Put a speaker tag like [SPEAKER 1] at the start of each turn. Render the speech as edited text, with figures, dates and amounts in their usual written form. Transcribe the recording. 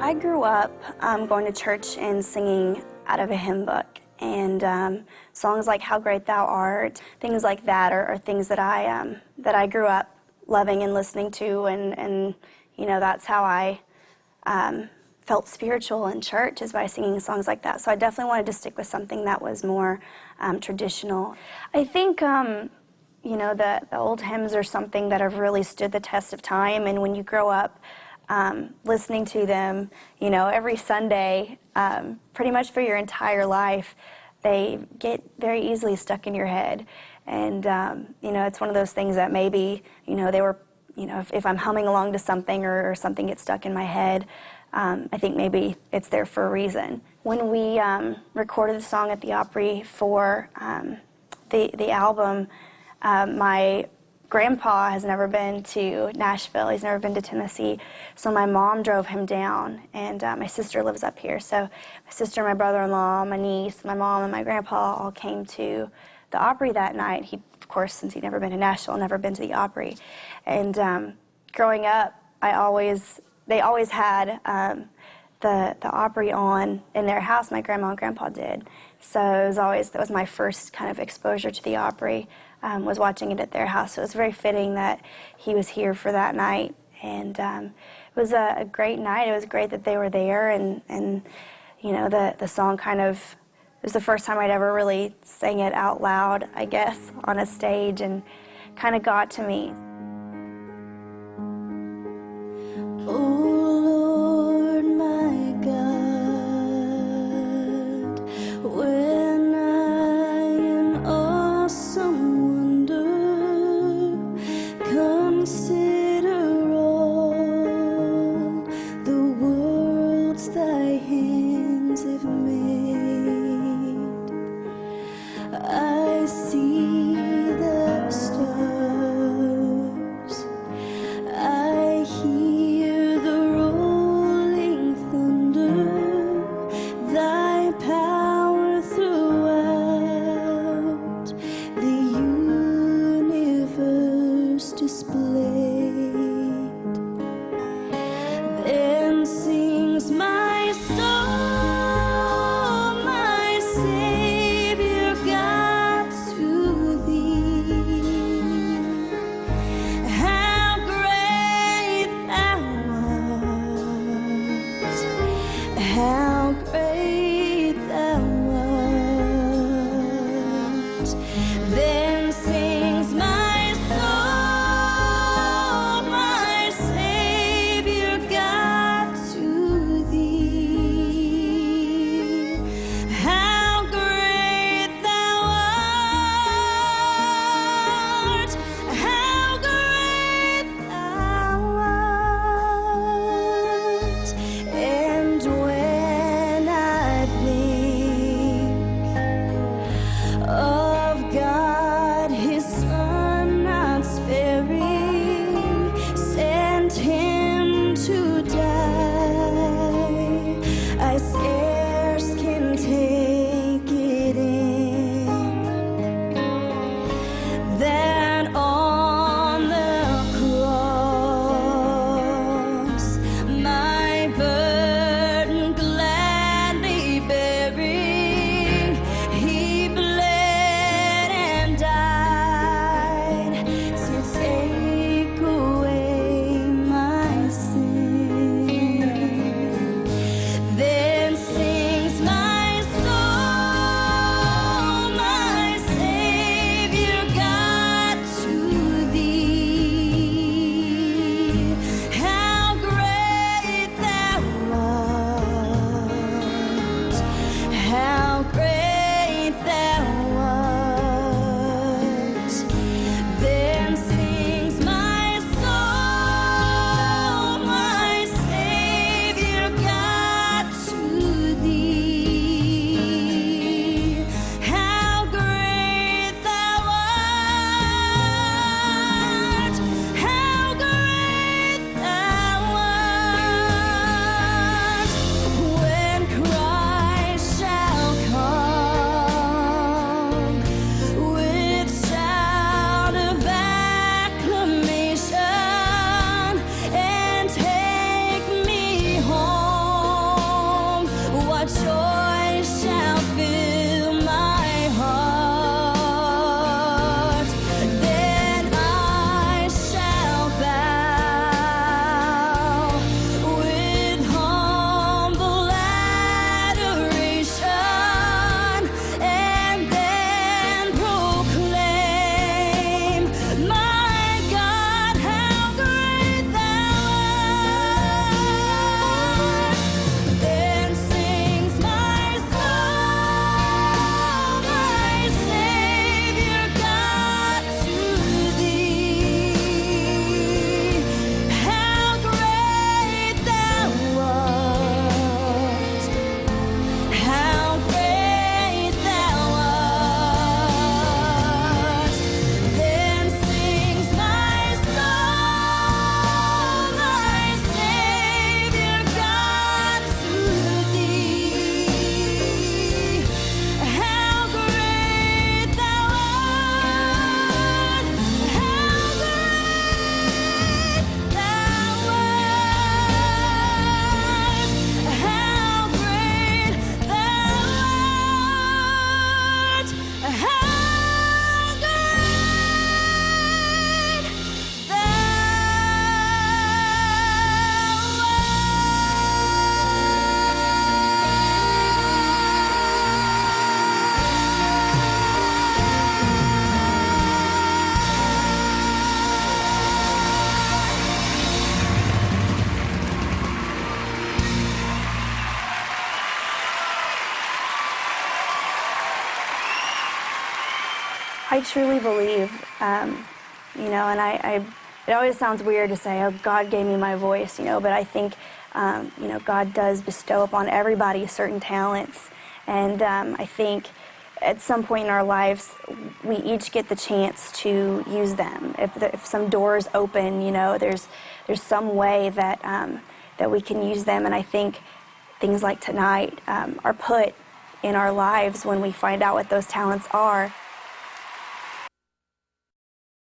[SPEAKER 1] I grew up going to church and singing out of a hymn book, and songs like "How Great Thou Art," things like that are things that I grew up loving and listening to, and you know, that's how I felt spiritual in church, is by singing songs like that. So I definitely wanted to stick with something that was more traditional. I think you know, the old hymns are something that have really stood the test of time, and when you grow up listening to them, you know, every Sunday, pretty much for your entire life, they get very easily stuck in your head. And, you know, it's one of those things that maybe, you know, they were, you know, if I'm humming along to something or something gets stuck in my head, I think maybe it's there for a reason. When we recorded the song at the Opry for the album, my grandpa has never been to Nashville. He's never been to Tennessee. So my mom drove him down, and my sister lives up here. So my sister, my brother-in-law, my niece, my mom, and my grandpa all came to the Opry that night. He, of course, since he'd never been to Nashville, never been to the Opry. And growing up, they always had the Opry on in their house. My grandma and grandpa did. So that was my first kind of exposure to the Opry. Was watching it at their house. So it was very fitting that he was here for that night. And it was a great night. It was great that they were there. And you know, the song kind of, it was the first time I'd ever really sang it out loud, I guess, on a stage, and kind of got to me.
[SPEAKER 2] Oh Lord, my God, when I in awesome consider all the worlds thy hands have made. I see the stars, I hear the rolling thunder, thy power throughout the universe displayed. Then sings my soul, my Savior God, to thee. How great thou art, how great thou art. Then sings my soul,
[SPEAKER 1] I truly believe, and it always sounds weird to say, oh, God gave me my voice, but I think, God does bestow upon everybody certain talents. And I think at some point in our lives, we each get the chance to use them. If some doors open, there's some way that we can use them. And I think things like tonight are put in our lives when we find out what those talents are.